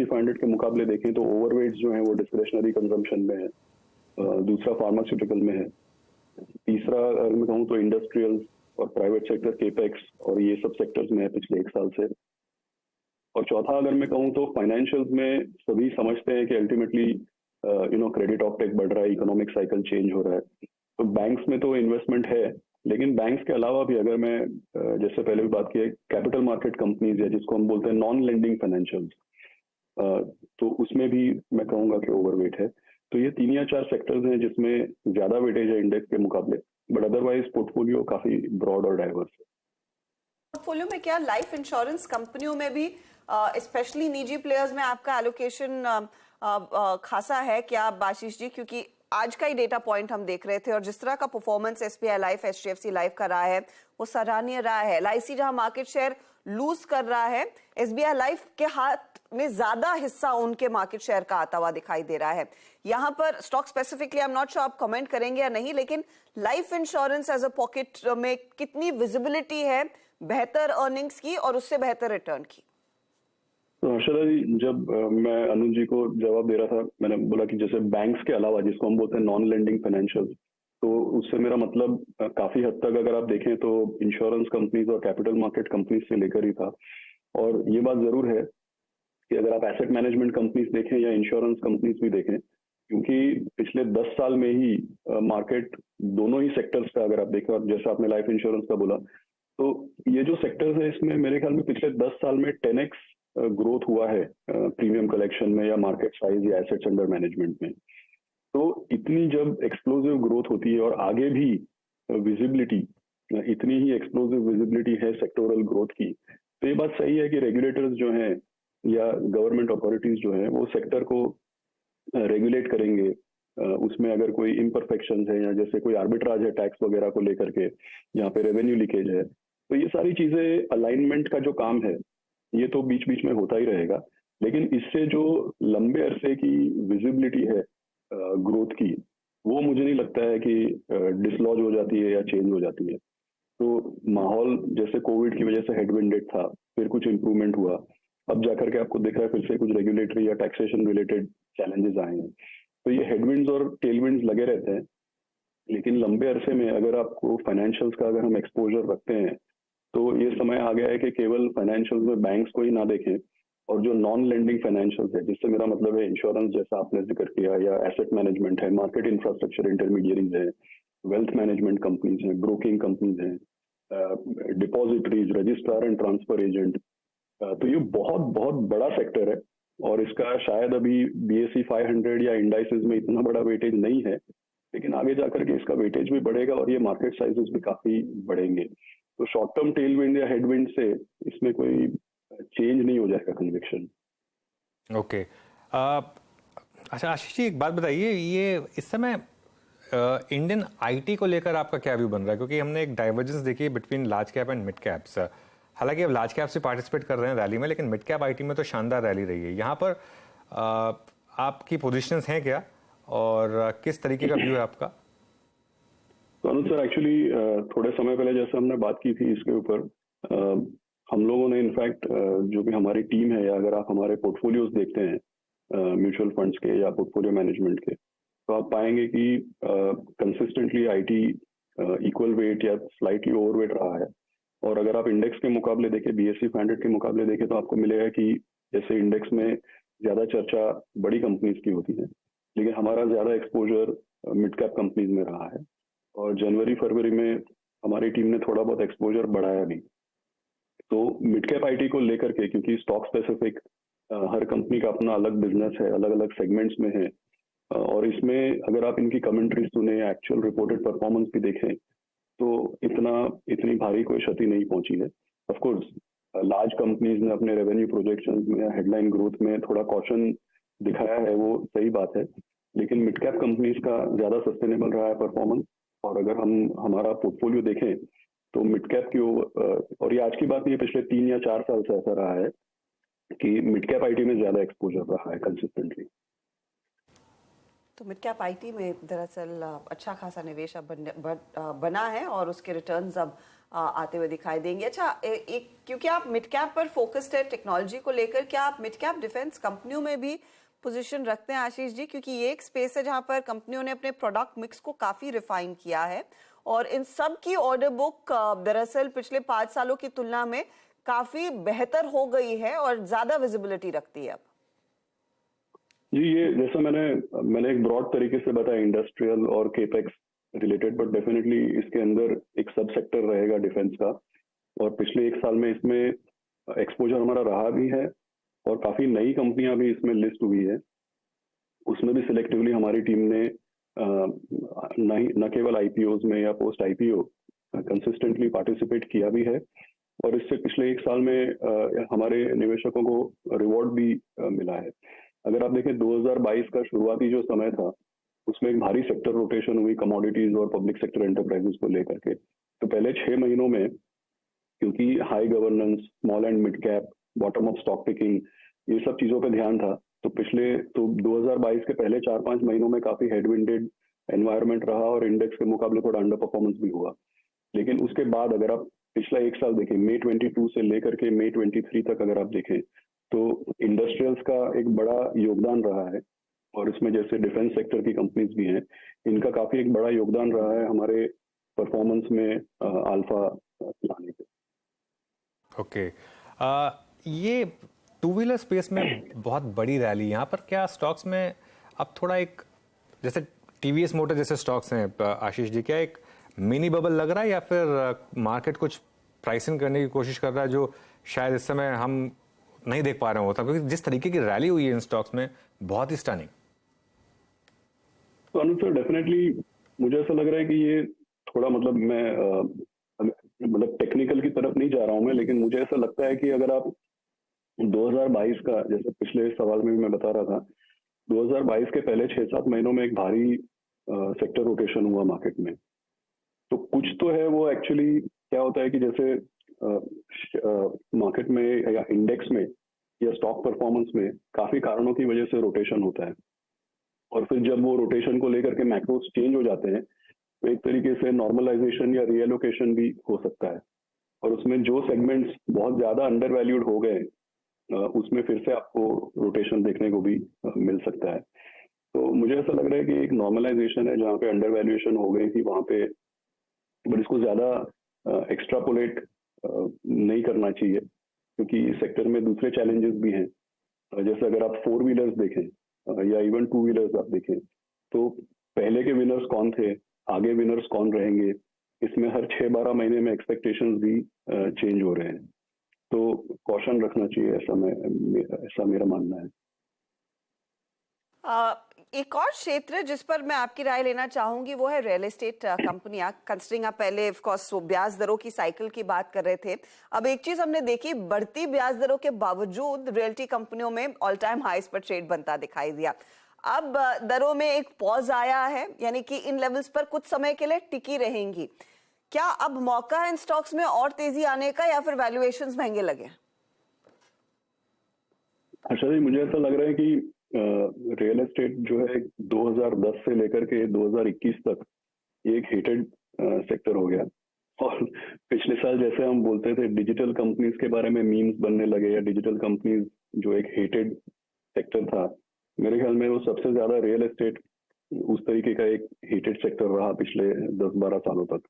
BSE 500 के मुकाबले देखें तो ओवरवेट्स जो हैं वो डिस्क्रिशनरी कंजम्पशन में है, दूसरा फार्मास्यूटिकल में है, तीसरा अगर मैं कहूँ तो इंडस्ट्रियल और प्राइवेट सेक्टर केपेक्स और ये सब सेक्टर्स में है पिछले 1 साल से, और चौथा अगर मैं कहूँ तो फाइनेंशियल्स में सभी समझते हैं कि अल्टीमेटली क्रेडिट ऑपटेक बढ़ रहा है, इकोनॉमिक साइकिल चेंज हो रहा है, तो बैंक्स में तो इन्वेस्टमेंट है, लेकिन बैंक्स के अलावा भी अगर मैं जैसे पहले भी बात की है कैपिटल मार्केट कंपनीज है जिसको हम बोलते हैं नॉन लेंडिंग फाइनेंशियल्स, तो उसमें भी मैं कहूँगा कि ओवरवेट है। तो ये 3 या 4 सेक्टर्स हैं जिसमें ज्यादा वेटेज है इंडेक्स के मुकाबले, बट अदरवाइज पोर्टफोलियो काफी ब्रॉड और डाइवर्स है। पोर्टफोलियो में क्या लाइफ इंश्योरेंस कंपनियों में भी स्पेशली निजी प्लेयर्स में आपका एलोकेशन खासा है क्या आशीष जी? क्योंकि आज का ही डेटा पॉइंट हम देख रहे थे और जिस तरह का performance SBI life, HDFC life का रहा है वो सराहनीय रहा है। एलआईसी जहां मार्केट शेयर लूज कर रहा है, एसबीआई लाइफ के हाथ में ज्यादा हिस्सा उनके मार्केट शेयर का आता हुआ दिखाई दे रहा है। यहां पर stock specifically I am not sure आप कमेंट करेंगे या नहीं, लेकिन life insurance as a pocket में कितनी विजिबिलिटी है बेहतर अर्निंग्स की और उससे बेहतर रिटर्न की? तो हर्षदा जी, जब मैं अनुज जी को जवाब दे रहा था, मैंने बोला कि जैसे बैंक्स के अलावा जिसको हम बोलते हैं नॉन लेंडिंग फाइनेंशियल, तो उससे मेरा मतलब काफी हद तक अगर आप देखें तो इंश्योरेंस कंपनीज और कैपिटल मार्केट कंपनीज से लेकर ही था। और ये बात जरूर है कि अगर आप एसेट मैनेजमेंट कंपनीज देखें या इंश्योरेंस कंपनीज भी देखें, क्योंकि पिछले 10 साल में ही मार्केट दोनों ही सेक्टर्स का अगर आप देखें, और जैसे आपने लाइफ इंश्योरेंस का बोला, तो ये जो सेक्टर्स है इसमें मेरे ख्याल में पिछले 10 साल में 10x ग्रोथ हुआ है प्रीमियम कलेक्शन में या मार्केट साइज या एसेट्स अंडर मैनेजमेंट में। तो इतनी जब एक्सप्लोसिव ग्रोथ होती है और आगे भी विजिबिलिटी, इतनी ही एक्सप्लोसिव विजिबिलिटी है सेक्टोरल ग्रोथ की, तो ये बात सही है कि रेगुलेटर्स जो हैं या गवर्नमेंट अथॉरिटीज जो हैं वो सेक्टर को रेगुलेट करेंगे। उसमें अगर कोई इम्परफेक्शन है या जैसे कोई आर्बिट्राज है टैक्स वगैरह को लेकर के, यहाँ पे रेवेन्यू लीकेज है, तो ये सारी चीजें अलाइनमेंट का जो काम है ये तो बीच बीच में होता ही रहेगा, लेकिन इससे जो लंबे अरसे की विजिबिलिटी है ग्रोथ की, वो मुझे नहीं लगता है कि डिसलॉज हो जाती है या चेंज हो जाती है। तो माहौल जैसे कोविड की वजह से हेडविंडेड था, फिर कुछ इम्प्रूवमेंट हुआ, अब जाकर के आपको दिख रहा है फिर से कुछ रेगुलेटरी या टैक्सेशन रिलेटेड चैलेंजेस आए हैं। तो ये हेडविंड्स और टेलविंड्स लगे रहते हैं, लेकिन लंबे अरसे में अगर आपको फाइनेंशियल्स का अगर हम एक्सपोजर रखते हैं तो ये समय आ गया है कि केवल फाइनेंशियल्स में बैंक्स को ही ना देखें, और जो नॉन लेंडिंग फाइनेंशियल्स है, जिससे मेरा मतलब है इंश्योरेंस जैसा आपने जिक्र किया, या एसेट मैनेजमेंट है, मार्केट इंफ्रास्ट्रक्चर इंटरमीडियरीज है, वेल्थ मैनेजमेंट कंपनीज हैं, ब्रोकिंग कंपनीज हैं, depositories, registrar and transfer agent, तो ये बहुत बहुत बड़ा सेक्टर है और इसका शायद अभी BSE 500 या इंडाइसेस में इतना बड़ा वेटेज नहीं है, लेकिन आगे जाकर के इसका वेटेज भी बढ़ेगा और ये मार्केट साइजेस भी काफी बढ़ेंगे। तो शॉर्ट टर्म टेलविंड या हेडविंड से इसमें कोई चेंज नहीं हो जाएगा कन्विक्शन। ओके अच्छा आशीष जी, एक बात बताइए, ये इस समय इंडियन आईटी को लेकर आपका क्या व्यू बन रहा है? क्योंकि हमने एक डाइवर्जेंस देखी है between large cap and mid caps. हालांकि अब लार्ज कैप से पार्टिसिपेट कर रहे हैं रैली में, लेकिन मिड कैप आईटी में तो शानदार रैली रही है। यहाँ पर आपकी पोजीशंस हैं क्या और किस तरीके का व्यू है आपका? तो अनुज सर, एक्चुअली थोड़े समय पहले जैसे हमने बात की थी इसके ऊपर, हम लोगों ने इनफैक्ट जो भी हमारी टीम है, या अगर आप हमारे पोर्टफोलियोज देखते हैं म्यूचुअल फंड्स के या पोर्टफोलियो मैनेजमेंट के, तो आप पाएंगे कि कंसिस्टेंटली आईटी इक्वल वेट या स्लाइटली ओवरवेट रहा है। और अगर आप इंडेक्स के मुकाबले देखें, BSE 500 के मुकाबले देखें, तो आपको मिलेगा कि जैसे इंडेक्स में ज्यादा चर्चा बड़ी कंपनीज की होती है, लेकिन हमारा ज्यादा एक्सपोजर मिड कैप कंपनीज में रहा है। और जनवरी फरवरी में हमारी टीम ने थोड़ा बहुत एक्सपोजर बढ़ाया भी। तो मिड कैप आईटी को लेकर के, क्योंकि स्टॉक स्पेसिफिक हर कंपनी का अपना अलग बिजनेस है, अलग अलग सेगमेंट्स में है, और इसमें अगर आप इनकी कमेंट्री सुने, एक्चुअल रिपोर्टेड परफॉर्मेंस भी देखें, तो इतनी भारी कोई क्षति नहीं पहुंची है। ऑफ कोर्स लार्ज कंपनीज ने अपने रेवेन्यू प्रोजेक्शंस में, हेडलाइन ग्रोथ में थोड़ा कॉशन दिखाया है, वो सही बात है, लेकिन मिड कैप कंपनीज का ज्यादा सस्टेनेबल रहा है परफॉर्मेंस। और अगर हम हमारा पोर्टफोलियो देखें तो मिड कैप की, और ये आज की बात नहीं है, पिछले 3 या 4 साल से ऐसा रहा है कि मिड कैप आईटी में ज्यादा एक्सपोजर रहा है कंसिस्टेंटली। तो मिड कैप आईटी में दरअसल अच्छा खासा निवेश अब बना है और उसके रिटर्न्स अब आते हुए दिखाई देंगे। अच्छा, एक क्योंकि आप मिड कैप पर फोकस्ड है टेक्नोलॉजी को लेकर, क्या आप मिड कैप डिफेंस कंपनियों में भी पोजीशन रखते हैं आशीष जी? क्योंकि ये एक स्पेस है जहां पर कंपनियों ने अपने प्रोडक्ट मिक्स को काफी रिफाइन किया है और इन सब की ऑर्डर बुक दरअसल पिछले 5 सालों की तुलना में काफी बेहतर हो गई है और ज्यादा विजिबिलिटी रखती है अब। जी, ये जैसा मैंने एक ब्रॉड तरीके से बताया इंडस्ट्रियल और केपेक्स रिलेटेड, बट डेफिनेटली इसके अंदर एक सब सेक्टर रहेगा डिफेंस का। और पिछले 1 साल में इसमें एक्सपोजर हमारा रहा भी है और काफी नई कंपनियां भी इसमें लिस्ट हुई है। उसमें भी सिलेक्टिवली हमारी टीम ने न केवल आईपीओज में या पोस्ट आईपीओ कंसिस्टेंटली पार्टिसिपेट किया भी है और इससे पिछले 1 साल में हमारे निवेशकों को रिवॉर्ड भी मिला है। अगर आप देखें 2022 का शुरुआती जो समय था उसमें एक भारी सेक्टर रोटेशन हुई कमोडिटीज और पब्लिक सेक्टर एंटरप्राइजेस को लेकर के। तो पहले 6 महीनों में क्योंकि high governance, small and mid cap, bottom up stock picking, ये सब चीजों पे ध्यान था। तो 2022 के पहले 4-5 महीनों में काफी हेडविंडेड एनवायरनमेंट रहा और इंडेक्स के मुकाबले थोड़ा अंडर परफॉर्मेंस भी हुआ। लेकिन उसके बाद अगर आप पिछला 1 साल देखें, मई 22 से लेकर के मई 23 तक अगर आप देखें तो इंडस्ट्रियल्स का एक बड़ा योगदान रहा है और इसमें जैसे डिफेंस सेक्टर की कंपनीज भी हैं, इनका काफी एक बड़ा योगदान रहा है हमारे परफॉर्मेंस में अल्फा लाने पे। ओके, ये टू व्हीलर स्पेस में बहुत बड़ी रैली यहाँ पर, क्या स्टॉक्स में अब थोड़ा एक जैसे टीवीएस मोटर जैसे स्टॉक्स हैं आशीष जी, क्या एक मिनी बबल लग रहा है या फिर मार्केट कुछ प्राइसिंग करने की कोशिश कर रहा है जो शायद इस समय हम नहीं देख पा रहे होता, क्योंकि जिस तरीके की रैली हुई है इन स्टॉक्स में बहुत ही स्टनिंग। तो अनुज सर, डेफिनेटली मुझे ऐसा लग रहा है कि ये थोड़ा मैं टेक्निकल की तरफ नहीं जा रहा हूं मैं, लेकिन मुझे ऐसा लगता है कि अगर आप 2022 का, जैसे पिछले सवाल में भी मैं बता रहा था, 2022 के पहले 6-7 महीनों में एक भारी सेक्टर रोटेशन हुआ मार्केट में। तो कुछ तो है वो एक्चुअली क्या होता है कि जैसे मार्केट में या इंडेक्स में या स्टॉक परफॉर्मेंस में काफी कारणों की वजह से रोटेशन होता है और फिर जब वो रोटेशन को लेकर के मैक्रोस चेंज हो जाते हैं तो एक तरीके से नॉर्मलाइजेशन या रीएलोकेशन भी हो सकता है और उसमें जो सेगमेंट्स बहुत ज्यादा अंडर वैल्यूड हो गए उसमें फिर से आपको रोटेशन देखने को भी मिल सकता है। तो मुझे ऐसा लग रहा है कि एक नॉर्मलाइजेशन है जहाँ पे अंडर वैल्यूएशन हो गई थी वहां पे, बट इसको ज्यादा एक्स्ट्रापोलेट नहीं करना चाहिए क्योंकि इस सेक्टर में दूसरे चैलेंजेस भी हैं। जैसे अगर आप 4 व्हीलर्स देखें या इवन 2 व्हीलर्स आप देखें तो पहले के विनर्स कौन थे, आगे विनर्स कौन रहेंगे, इसमें हर 6-12 महीने में एक्सपेक्टेशंस भी चेंज हो रहे हैं। तो कॉशन रखना चाहिए, ऐसा मेरा मानना है। एक और क्षेत्र जिस पर मैं आपकी राय लेना चाहूंगी वो है रियल एस्टेट कंपनियां। कंसिडरिंग आप पहले ऑफ कोर्स ब्याज दरों की साइकिल की बात कर रहे थे, अब एक चीज हमने देखी, बढ़ती ब्याज दरों के बावजूद रियल्टी कंपनियों में ऑल टाइम हाईस पर ट्रेड बनता दिखाई दिया। अब दरों में एक पॉज आया है, यानी कि इन लेवल्स पर कुछ समय के लिए टिकी रहेंगी। क्या अब मौका है इन स्टॉक्स में और तेजी आने का या फिर वैल्यूएशंस महंगे लगे? अच्छा जी, मुझे ऐसा लग रहा है कि रियल एस्टेट जो है 2010 से लेकर के 2021 तक ये एक हेटेड सेक्टर हो गया और पिछले साल जैसे हम बोलते थे डिजिटल कंपनीज के बारे में मीम्स बनने लगे या डिजिटल कंपनीज जो एक हेटेड सेक्टर था, मेरे ख्याल में वो सबसे ज्यादा रियल एस्टेट उस तरीके का एक हेटेड सेक्टर रहा पिछले 10-12 सालों तक।